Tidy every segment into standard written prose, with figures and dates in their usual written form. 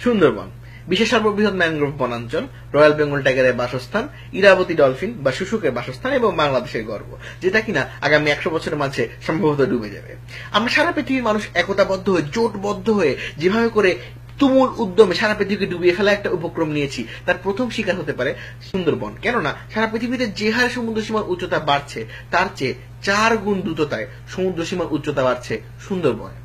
সুন্দরবন বিশ্বের সর্ববৃহৎ ম্যানগ্রোভ বনাঞ্চল, রয়্যাল বেঙ্গল টাইগারের বাসস্থান, ইরাবতী ডলফিন বা শুশুকের বাসস্থান এবং বাংলাদেশের গর্ব, যেটা কিনা আগামী 100 বছরের মাঝে সম্ভবত ডুবে যাবে। আমরা সারা পৃথিবীর মানুষ একতাবদ্ধ হয়ে, জোটবদ্ধ হয়ে যেভাবে করে তুমুল উদ্যমে সারা পৃথিবীকে ডুবিয়ে ফেলা একটা উপক্রম নিয়েছি, তার প্রথম শিকার হতে পারে সুন্দরবন। কেননা সারা পৃথিবীতে যে হারে সমুদ্র সীমার উচ্চতা বাড়ছে, তার চেয়ে 4 গুণ দ্রুততায় সমুদ্র সীমার উচ্চতা বাড়ছে সুন্দরবনে।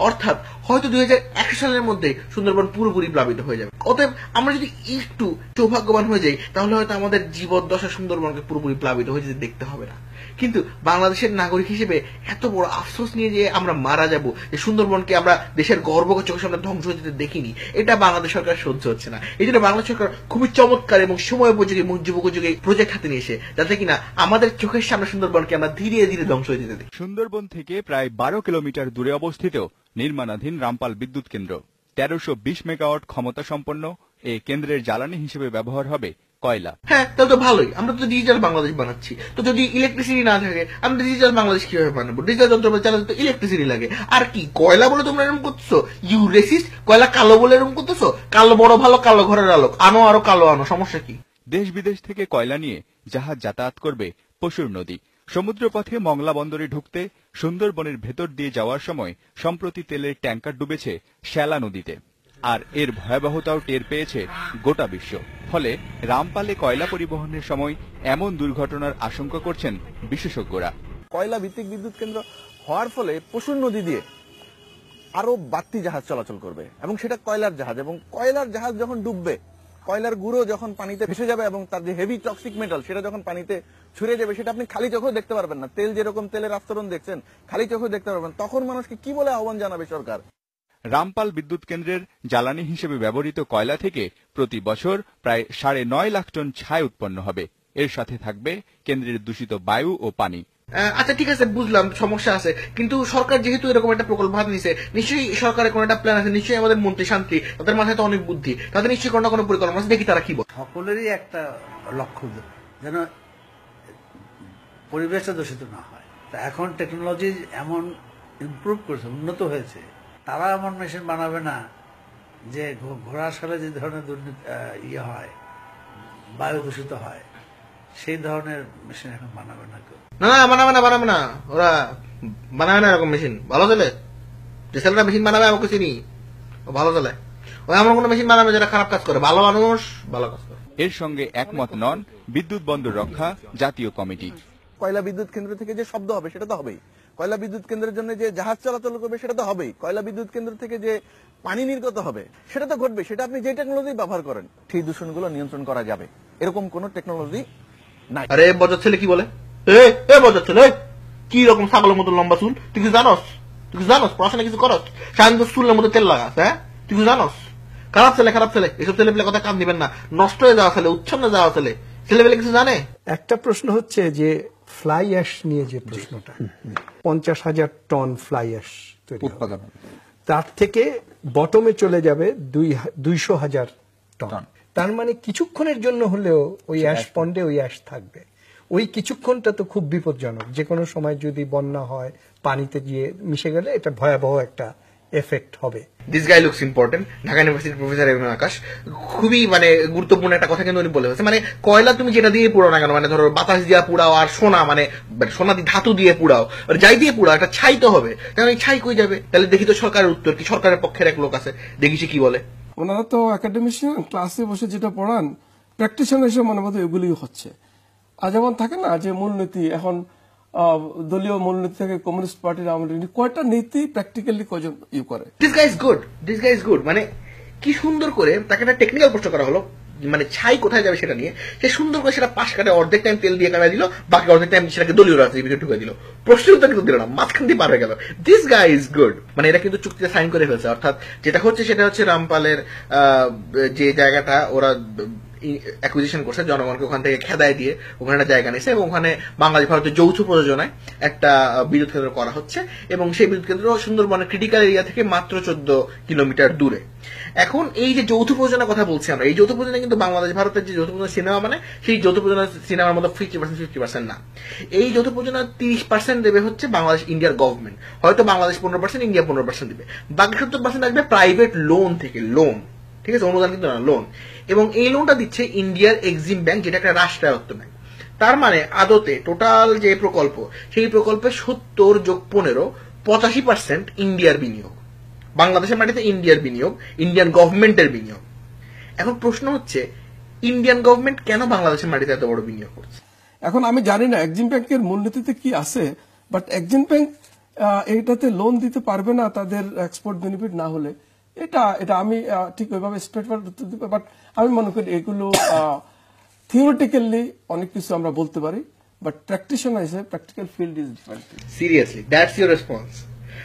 অর্থাৎ হয়তো 2100 সালের মধ্যে সুন্দরবন পুরোপুরি প্লাবিত হয়ে যাবে। অতএব আমরা যদি একটু সৌভাগ্যবান হয়ে যাই, তাহলে হয়তো আমাদের জীবদ্দশা সুন্দরবনকে পুরোপুরি প্লাবিত হয়ে যেতে দেখতে হবে না। কিন্তু বাংলাদেশের নাগরিক হিসেবে এত বড় আফসোস নিয়ে যে আমরা মারা যাব, যে সুন্দরবনকে আমরা দেশের গর্বকে চোখের সামনে ধ্বংস হয়ে যেতে দেখিনি, এটা বাংলাদেশ সরকার সহ্য হচ্ছে না। এই জন্য বাংলাদেশ সরকার খুবই চমৎকার এবং সময় উপযোগী এবং যুগোপযোগী প্রজেক্ট হাতে নিয়েছে, যাতে কিনা আমাদের চোখের সামনে সুন্দরবনকে আমরা ধীরে ধীরে ধ্বংস হয়ে যেতে দেখি। সুন্দরবন থেকে প্রায় 12 কিলোমিটার দূরে অবস্থিত নির্মাণাধীন রামপাল বিদ্যুৎ কেন্দ্র 1320 মেগাওয়াট ক্ষমতা সম্পন্ন। এই কেন্দ্রের জ্বালানি হিসেবে ব্যবহার হবে কয়লা। হ্যাঁ, তাহলে তো ভালোই। আমরা তো ডিজিটাল বাংলাদেশ বানাচ্ছি। তো যদি ইলেকট্রিসিটি না থাকে, আমরা ডিজিটাল বাংলাদেশ কিভাবে বানাবো? ডিজিটাল যন্ত্রপাতি চালাতে তো ইলেকট্রিসিটি লাগে। আর কি কয়লা বলে তোমরা এরকম করছো? ইউ রেসিস্ট, কয়লা কালো বলে এরকম করতেছো? কালো বড় ভালো, কালো ঘরের আলোক, আনো আরো কালো আনো, সমস্যা কি? দেশ বিদেশ থেকে কয়লা নিয়ে জাহাজ যাতায়াত করবে পশুর নদী। সমুদ্রপথে মংলা বন্দরে ঢুকতে সুন্দরবনের ভেতর দিয়ে যাওয়ার সময় সম্প্রতি তেলের ট্যাঙ্কার ডুবেছে শ্যালা নদীতে। আর এর ভয়াবহতাও টের পেয়েছে গোটা বিশ্ব। ফলে রামপালে কয়লা পরিবহনের সময় এমন দুর্ঘটনার আশঙ্কা করছেন বিশেষজ্ঞরা। কয়লা ভিত্তিক বিদ্যুৎ কেন্দ্র হওয়ার ফলে পশুর নদী দিয়ে আরো বাড়তি জাহাজ চলাচল করবে, এবং সেটা কয়লার জাহাজ। এবং কয়লার জাহাজ যখন ডুববে, কয়লার গুঁড়ো যখন পানিতে ভেসে যাবে এবং তার যে হেভি টক্সিক মেটাল সেটা যখন পানিতে ছড়িয়ে যাবে, সেটা আপনি খালি চোখেও দেখতে পারবেন না। তেল যেরকম তেলের আস্তরণ দেখছেন, খালি চোখেও দেখতে পারবেন। তখন মানুষকে কি বলে আহ্বান জানাবে সরকার? রামপাল বিদ্যুৎ কেন্দ্রের জ্বালানি হিসেবে ব্যবহৃত কয়লা থেকে প্রতি বছর প্রায় 9.5 লাখ টন ছাই উৎপন্ন হবে। এর সাথে থাকবে কেন্দ্রের দূষিত বায়ু ও পানি। আচ্ছা, ঠিক আছে, বুঝলাম সমস্যা আছে, কিন্তু সরকার যেহেতু এরকম একটা প্রকল্প হাতে নিছে, নিশ্চয়ই সরকারের কোনো একটা প্ল্যান আছে। নিশ্চয়ই আমাদের মন্ত্রী শান্তি, তাদের মাথায় তো অনেক বুদ্ধি, তাদের নিশ্চয়ই কোনো না কোনো পরিকল্পনা আছে। দেখি তারা কি বলে। সকলেরই একটা লক্ষ্য যেন পরিবেশটা দূষিত না হয়। তা এখন টেকনোলজি এমন ইমপ্রুভ করেছে, উন্নত হয়েছে, তারা এমন মেশিন বানাবে না যে ঘোড়ার সালে যে ধরনের ইয়ে হয়, বায়ু দূষিত হয়, সেই ধরনের মেশিন এখন বানাবে না কেউ। না, বানাবে না, ওরা বানাবে না এরকম মেশিন। ভালো চলে যে ছেলেটা মেশিন বানাবে, আমাকে চিনি, ও ভালো চলে। ওই এমন কোন মেশিন বানাবে যেটা খারাপ কাজ করে। ভালো মানুষ ভালো কাজ করে। এর সঙ্গে একমত নন বিদ্যুৎ বন্দর রক্ষা জাতীয় কমিটি। কয়লা বিদ্যুৎ কেন্দ্র থেকে যে শব্দ হবে সেটা তো হবেই, কয়লা বিদ্যুৎ কেন্দ্রের জন্য যে জাহাজ চলাচল করবে সেটা তো হবেই, কয়লা বিদ্যুৎ কেন্দ্র থেকে যে পানি নির্গত হবে সেটা তো ঘটবে। সেটা আপনি যে টেকনোলজি ব্যবহার করেন, সেই দূষণগুলো নিয়ন্ত্রণ করা যাবে, এরকম কোন টেকনোলজি নাই। আরে বজার ছেলে কি বলে? বজার ছেলে, কি রকম ছাগলের মতো লম্বা চুল, তুই কি জানস? পড়াশোনা কিছু করস? সারাদিন চুলের মধ্যে তেল লাগাস, হ্যাঁ? তুই কি জানস? খারাপ ছেলে, এসব ছেলে পেলে কথা কান দিবেন না। নষ্ট হয়ে যাওয়া ছেলে, উচ্ছন্ন যাওয়া ছেলে পেলে কিছু জানে? একটা প্রশ্ন হচ্ছে যে ফ্লাই অ্যাশ নিয়ে যে প্রশ্নটা, 50,000 টন ফ্লাই অ্যাশ তৈরি উৎপাদন, তার থেকে বটমে চলে যাবে 200,000 টন। তার মানে কিছুক্ষণের জন্য হলেও ওই অ্যাশ পন্ডে ওই অ্যাশ থাকবে। ওই কিছুক্ষণটা তো খুব বিপজ্জনক। যে কোনো সময় যদি বন্যা হয়, পানিতে গিয়ে মিশে গেলে এটা ভয়াবহ একটা এফেক্ট হবে। This guy looks important. Dhaka ইউনিভার্সিটির প্রফেসর ইমরান আকাশ খুবই গুরুত্বপূর্ণ একটা কথা কিন্তু উনি বলে হয়েছে। কয়লা তুমি যেটা দিয়ে পুড়াও না কেন, ধরো বাতাস দিয়ে পুড়াও আর সোনা, সোনা ধাতু দিয়ে পুড়াও, যাই দিয়ে পুড়াও, একটা ছাই তো হবে। কারণ এই ছাই কই যাবে? তাহলে দেখি তো সরকারের উত্তর কি। সরকারের পক্ষের এক লোক আছে, দেখি সে কি বলে। ওনারা তো একাডেমিশিয়ান, ক্লাসে বসে যেটা পড়ান প্র্যাকটিশনার হিসেবে মনে মতো এগুলি হচ্ছে। আর যেমন থাকে না যে মূলনীতি, এখন দলীয় মূলনীতি থেকে কমিউনিস্ট পার্টির আমলে কয়টা নীতি প্র্যাকটিক্যালি কজন ইউ করে। This guy is good. কি সুন্দর করে তাকে একটা টেকনিক্যাল প্রশ্ন করা হলো, ছাই কোথায় যাবে সেটা নিয়ে। সে সুন্দর করে সেটা পাশ কাটে, অর্ধেক টাইম তেল দিয়ে কাটা দিল, বাকি অর্ধেক টাইম সেটাকে দলীয় রাজনীতির ভিতরে ঢুকে দিল। প্রশ্নের উত্তর কিন্তু দিল না, মাঝখান দিয়ে পার হয়ে গেল। This guy is good. এরা কিন্তু চুক্তিতে সাইন করে ফেলছে। অর্থাৎ যেটা হচ্ছে সেটা হচ্ছে রামপালের যে জায়গাটা ওরা অ্যাকুইজিশন করছে, জনগণকে ওখান থেকে খেদায় দিয়ে ওখানে একটা জায়গা নিয়েছে, এবং ওখানে বাংলাদেশ ভারতের যৌথ প্রযোজনায় একটা বিদ্যুৎ কেন্দ্র করা হচ্ছে, এবং সেই বিদ্যুৎ কেন্দ্র সুন্দরবনের ক্রিটিক্যাল এরিয়া থেকে মাত্র 14 কিলোমিটার দূরে। এখন এই যে যৌথ প্রযোজনার কথা বলছি আমরা, এই যৌথ প্রযোজনা কিন্তু বাংলাদেশ ভারতের যে যৌথ প্রযোজনা সিনেমা, সেই যৌথ প্রযোজনা সিনেমার মতো 50% না। এই যৌথ প্রযোজনা 30% দেবে হচ্ছে বাংলাদেশ ইন্ডিয়ার গভর্নমেন্ট, হয়তো বাংলাদেশ 15%, ইন্ডিয়া 15% দেবে। বাকি 70% আসবে প্রাইভেট লোন থেকে। লোন ঠিক আছে, অনুদান কিন্তু না, লোন। এবং এই লোনটা দিচ্ছে ইন্ডিয়ার এক্সিম ব্যাংক, যেটা একটা রাষ্ট্রায়ত্ত ব্যাংক। তার মানে আদতে টোটাল যে প্রকল্প, সেই প্রকল্পে 70 যোগ 15 85% ইন্ডিয়ার বিনিয়োগ, বাংলাদেশের মাটিতে ইন্ডিয়ার বিনিয়োগ, ইন্ডিয়ান গভর্নমেন্টের বিনিয়োগ। এখন প্রশ্ন হচ্ছে ইন্ডিয়ান গভর্নমেন্ট কেন বাংলাদেশের মাটিতে এত বড় বিনিয়োগ করছে? এখন আমি জানি না এক্সিম ব্যাংকের মূলনীতিতে কি আছে, বাট এক্সিম ব্যাংক এইটাতে লোন দিতে পারবে না তাদের এক্সপোর্ট বেনিফিট না হলে। এটা এটা আমি ঠিক ওইভাবে স্ট্রেটফরওয়ার্ড উত্তর দিব, বাট আমি মনে করি এগুলো থিওরিটিক্যালি অনেক কিছু আমরা বলতে পারি, বাট প্র্যাকটিশনার হিসেবে practical field is different. Seriously, that's your response?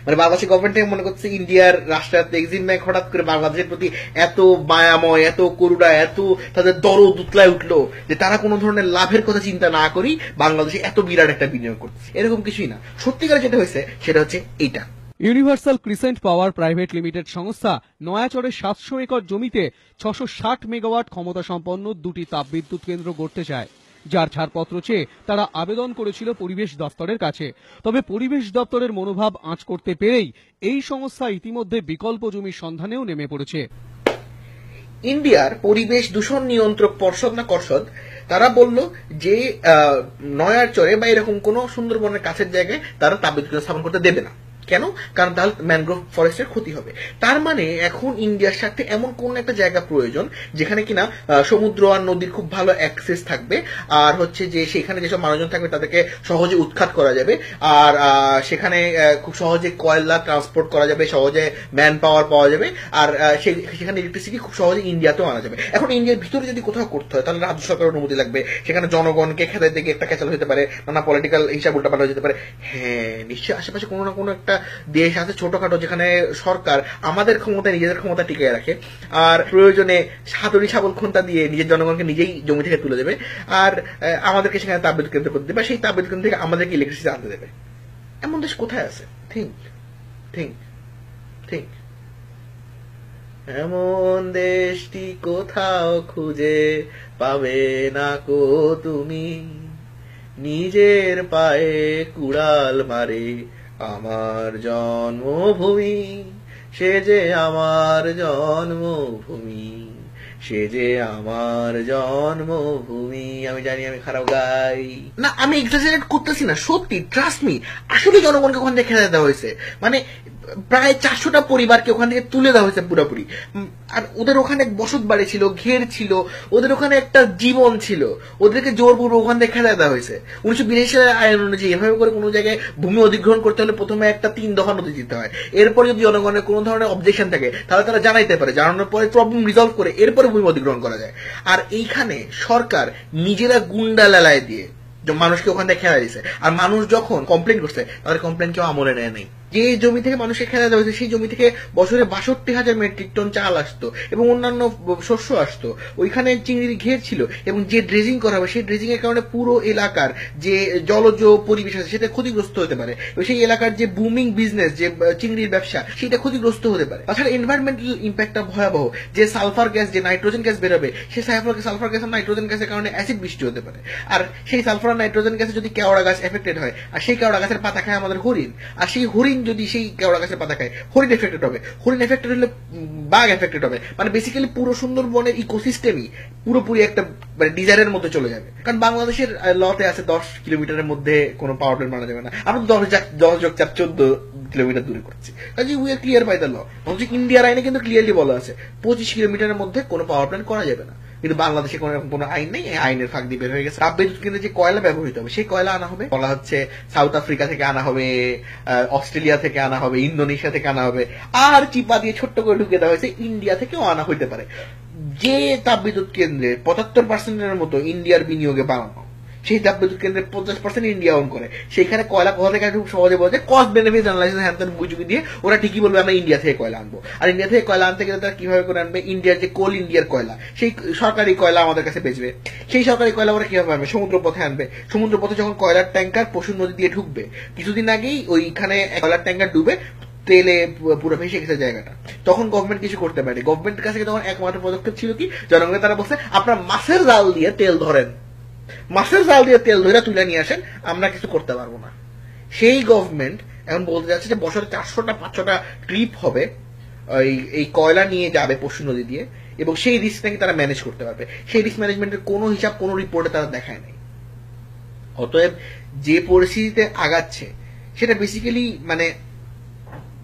মানে বাংলাদেশের গভর্নমেন্ট মনে করছে ইন্ডিয়ার রাষ্ট্রায়ত্ত এক্সিম ব্যাংক হঠাৎ করে বাংলাদেশের প্রতি এত মায়াময়, এত করুণা, এত তাদের দরদ উতলায় উঠলো যে তারা কোনো ধরনের লাভের কথা চিন্তা না করি বাংলাদেশে এত বিরাট একটা বিনিয়োগ করছে। এরকম কিছুই না। সত্যিকার যেটা হয়েছে সেটা হচ্ছে এইটা। ইউনিভার্সাল ক্রিসেন্ট পাওয়ার প্রাইভেট লিমিটেড সংস্থা নয়াচরে 700 একর জমিতে 660 মেগাওয়াট ক্ষমতা সম্পন্ন 2টি তাপবিদ্যুৎ কেন্দ্র গড়তে চায়, যার ছাড়পত্র চেয়ে তারা আবেদন করেছিল পরিবেশ দপ্তরের কাছে। তবে পরিবেশ দপ্তরের মনোভাব আঁচ করতে পেরেই এই সংস্থা ইতিমধ্যে বিকল্প জমির সন্ধানেও নেমে পড়েছে। ইন্ডিয়ার পরিবেশ দূষণ নিয়ন্ত্রক পর্ষদ না কর্ষদ, তারা বলল যে নয়ারচরে বা এরকম কোন সুন্দরবনের কাছের জায়গায় তারা তাপবিদ্যুৎ স্থাপন করতে দেবে না। কেন? কারণ তাহলে ম্যানগ্রোভ ফরেস্টের ক্ষতি হবে। তার মানে এখন ইন্ডিয়ার সাথে এমন কোন একটা জায়গা প্রয়োজন যেখানে কিনা সমুদ্র আর নদীর খুব ভালো অ্যাক্সেস থাকবে, আর হচ্ছে যে সেখানে যেসব মানুষজন থাকবে তাদেরকে সহজে উৎখাত করা যাবে, আর সেখানে খুব সহজে কয়লা ট্রান্সপোর্ট করা যাবে, সহজে ম্যান পাওয়ার পাওয়া যাবে, আর সেখানে ইলেকট্রিসিটি খুব সহজে ইন্ডিয়াতেও আনা যাবে। এখন ইন্ডিয়ার ভিতরে যদি কোথাও করতে হয় তাহলে রাজ্য সরকারের অনুমতি লাগবে, সেখানে জনগণকে খেতে দিকে একটা ক্যাচাল হতে পারে, নানা পলিটিক্যাল হিসাব উল্টাপাল্টা যেতে পারে। হ্যাঁ, নিশ্চয়ই আশেপাশে কোনো না কোনো একটা দেশ আছে ছোটখাটো যেখানে সরকার আমাদের ক্ষমতা, নিজেদের ক্ষমতা টিকিয়ে রাখে, আর প্রয়োজনে হাতুড়ি ছাগল খুন্তা দিয়ে নিজের জনগণকে নিজেই জমি থেকে তুলে দেবে, আর আমাদেরকে সেখানে তাপবিদ্যুৎ কেন্দ্র করতে দেবে, সেই তাপবিদ্যুৎ কেন্দ্র থেকে আমাদেরকে ইলেকট্রিসিটি আনতে দেবে। এমন দেশ কোথায় আছে? Think think think. এমন দেশটি কোথাও খুঁজে পাবে না কো তুমি, নিজের পায়ে কুড়াল মারে আমার জন্মভূমি, সে যে আমার জন্মভূমি, সে যে আমার জন্মভূমি। আমি জানি আমি খারাপ গাই না, আমি এক্সাজারেট করতেছি না, সত্যি, ট্রাস্ট মি। আসলে জনগণকে ওখান থেকে খেতে দেওয়া হয়েছে, মানে প্রায় 400টা পরিবারকে ওখান থেকে তুলে দেওয়া হয়েছে পুরোপুরি। আর ওদের ওখানে বসত বাড়ি ছিল, ঘের ছিল, ওদের ওখানে একটা জীবন ছিল, ওদেরকে জোরপূর্বক ওখান থেকে খেলা দেওয়া হয়েছে। 1982 সালের আইন অনুযায়ী এভাবে করে কোনো জায়গায় ভূমি অধিগ্রহণ করতে হলে প্রথমে একটা 3 দফা নোটিশ দিতে হয়। এরপরে যদি জনগণের কোনো ধরনের অবজেকশন থাকে তাহলে তারা জানাইতে পারে, জানানোর পরে প্রবলেম রিজলভ করে এরপরে ভূমি অধিগ্রহণ করা যায়। আর এইখানে সরকার নিজেরা গুন্ডা লালায় দিয়ে মানুষকে ওখান থেকে খেলা দিয়েছে। আর মানুষ যখন কমপ্লেন করছে তাদের কমপ্লেন কেউ আমলে নেয় নাই। যে জমি থেকে মানুষকে খেলা দেওয়া হয়েছে সেই জমি থেকে বছরে 62,000 মেট্রিক টন চাল আসতো এবং অন্যান্য শস্য আসতো। ওইখানে চিংড়ির ঘের ছিল এবং যে ড্রেজিং করা হবে সেই ড্রেজিং এর কারণে পুরো এলাকার যে জলজ পরিবেশ আছে সেটা ক্ষতিগ্রস্ত হতে পারে, সেই এলাকার যে বুমিং বিজনেস, যে চিংড়ির ব্যবসা, সেটা ক্ষতিগ্রস্ত হতে পারে। তাছাড়া এনভায়রনমেন্টাল ইম্প্যাক্টটা ভয়াবহ। যে সালফার গ্যাস, যে নাইট্রোজেন গ্যাস বেরোবে, সেই সালফার গ্যাস আর নাইট্রোজেন গ্যাসের কারণে অ্যাসিড বৃষ্টি হতে পারে। আর সেই সালফার আর নাইট্রোজেন গ্যাসে যদি কেওড়া গাছ এফেক্টেড হয়, আর সেই কেওড়া গাছের পাতা খায় আমাদের হরিণ, আর সেই হরিণ যদি সেই কেওড়া গাছের পাতা খায়, হরিণ এফেক্টেড হবে। হরিণ এফেক্টেড হলে বাঘ এফেক্টেড হবে। মানে বেসিক্যালি পুরো সুন্দরবনের ইকোসিস্টেমই পুরোপুরি একটা ডিজারের মধ্যে চলে যাবে। কারণ বাংলাদেশের লতে আছে 10 কিলোমিটারের মধ্যে কোনো পাওয়ার প্ল্যান্ট বানানো যাবে না। আমরা 10 কিলোমিটার দূরে করছি, কাজে we are clear by the law. অথচ ইন্ডিয়ার আইনে কিন্তু ক্লিয়ারলি বলা আছে 25 কিলোমিটারের মধ্যে কোনো পাওয়ার প্ল্যান্ট করা যাবে না। কিন্তু বাংলাদেশে কোনো আইন নেই, এই আইনের ফাঁক দিয়ে বের হয়ে গেছে। তাপবিদ্যুৎ কেন্দ্রে যে কয়লা ব্যবহৃত হবে সেই কয়লা আনা হবে, বলা হচ্ছে সাউথ আফ্রিকা থেকে আনা হবে, অস্ট্রেলিয়া থেকে আনা হবে, ইন্দোনেশিয়া থেকে আনা হবে, আর চিপা দিয়ে ছোট্ট করে ঢুকে দেওয়া হয়েছে ইন্ডিয়া থেকেও আনা হইতে পারে। যে তাপবিদ্যুৎ কেন্দ্রে 75% মতো ইন্ডিয়ার বিনিয়োগে বানানো, সেই তাপবিদ্যুৎ কেন্দ্রে 50% ইন্ডিয়া অন করে, সেখানে কয়লা কোথা থেকে খুব সহজে বলছে কস্ট বেনিফিট অ্যানালাইসিস হ্যান বুঝুকি দিয়ে ওরা ঠিকই বলবে আমরা ইন্ডিয়া থেকে কয়লা আনবো। আর ইন্ডিয়া থেকে কয়লা আনতে গেলে তারা কিভাবে করে আনবে? ইন্ডিয়ার যে কোল ইন্ডিয়ার কয়লা, সেই সরকারি কয়লা আমাদের কাছে বেচবে। সেই সরকারি কয়লা ওরা কিভাবে আনবে? সমুদ্র পথে আনবে। সমুদ্র পথে যখন কয়লার ট্যাঙ্কার পশুর নদী দিয়ে ঢুকবে, কিছুদিন আগেই ওইখানে কয়লার ট্যাঙ্কার ডুবে তেলে পুরো ভেসে গেছে জায়গাটা, তখন গভর্নমেন্ট কিছু করতে পারে। গভর্নমেন্টের কাছে তখন একমাত্র পদক্ষেপ ছিল কি, জনগণকে তারা বলছে আপনার মাছের জাল দিয়ে তেল ধরেন, মাছের জাল দিয়ে তেল ধরে তুলে নিয়ে আসেন, আমরা কিছু করতে পারবো না। সেই গভর্নমেন্ট এখন বলতে যাচ্ছে যে বছরে 400টা 500টা ট্রিপ হবে, এই কয়লা নিয়ে যাবে পশু নদী দিয়ে, এবং সেই রিস্ক নাকি তারা ম্যানেজ করতে পারবে। সেই রিস্ক ম্যানেজমেন্টের কোনো হিসাব কোনো রিপোর্টে তারা দেখায় নাই। অতএব যে পরিস্থিতিতে আগাচ্ছে সেটা বেসিক্যালি মানে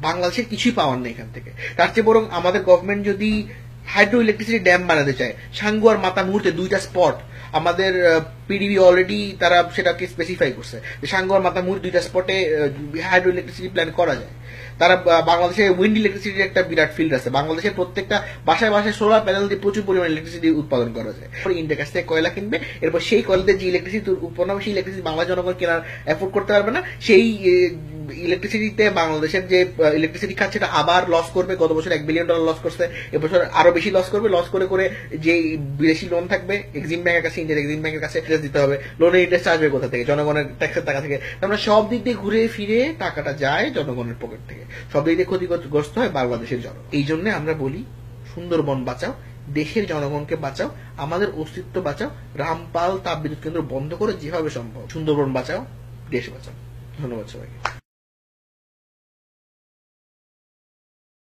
বাংলাদেশের কিছুই পাওয়ার নেই এখান থেকে। তার চেয়ে বরং আমাদের গভর্নমেন্ট যদি হাইড্রো ইলেকট্রিসিটি ড্যাম বানাতে চায়, সাঙ্গু আর মাতা মুহূর্তে 2টা স্পট আমাদের পিডিবি অলরেডি তারা সেটাকে স্পেসিফাই করছে যে সাঙ্গু আর মাতা মুহূর্তে 2টা স্পটে হাইড্রো ইলেকট্রিসিটি প্ল্যান করা যায়। তারা বাংলাদেশে উইন্ড ইলেকট্রিসিটির একটা বিরাট ফিল্ড আছে, বাংলাদেশের প্রত্যেকটা বাসায় বাসায় সোলার প্যানেল দিয়ে প্রচুর পরিমাণ ইলেকট্রিসিটি উৎপাদন করা যায়। ইন্ডিয়ার কাছ থেকে কয়লা কিনবে, এরপর সেই কয়লাতে যে ইলেকট্রিসিটি উৎপন্ন হবে সেই ইলেকট্রিসিটি বাংলা জনগণ কেনার এফোর্ড করতে পারবে না। সেই ইলেকট্রিসিটিতে বাংলাদেশের যে ইলেকট্রিসিটি খাত সেটা আবার লস করবে। গত বছর $1 বিলিয়ন লস করছে, এবছর আরো বেশি লস করবে। লস করে করে যে বিদেশি লোন থাকবে এক্সিম ব্যাংকের কাছে, ইন্ডিয়ার এক্সিম ব্যাংকের কাছে ইন্টারেস্ট দিতে হবে। লোনের ইন্টারেস্ট আসবে কোথা থেকে? জনগণের ট্যাক্সের টাকা থেকে। আমরা সব দিক দিয়ে ঘুরে ফিরে টাকাটা যায় জনগণের পকেট থেকে, সব দিক দিয়ে ক্ষতিগ্রস্ত হয় বাংলাদেশের জনগণ। এই জন্য আমরা বলি সুন্দরবন বাঁচাও, দেশের জনগণকে বাঁচাও, আমাদের অস্তিত্ব বাঁচাও, রামপাল তাপবিদ্যুৎ কেন্দ্র বন্ধ করে যেভাবে সম্ভব সুন্দরবন বাঁচাও, দেশ বাঁচাও। ধন্যবাদ সবাইকে।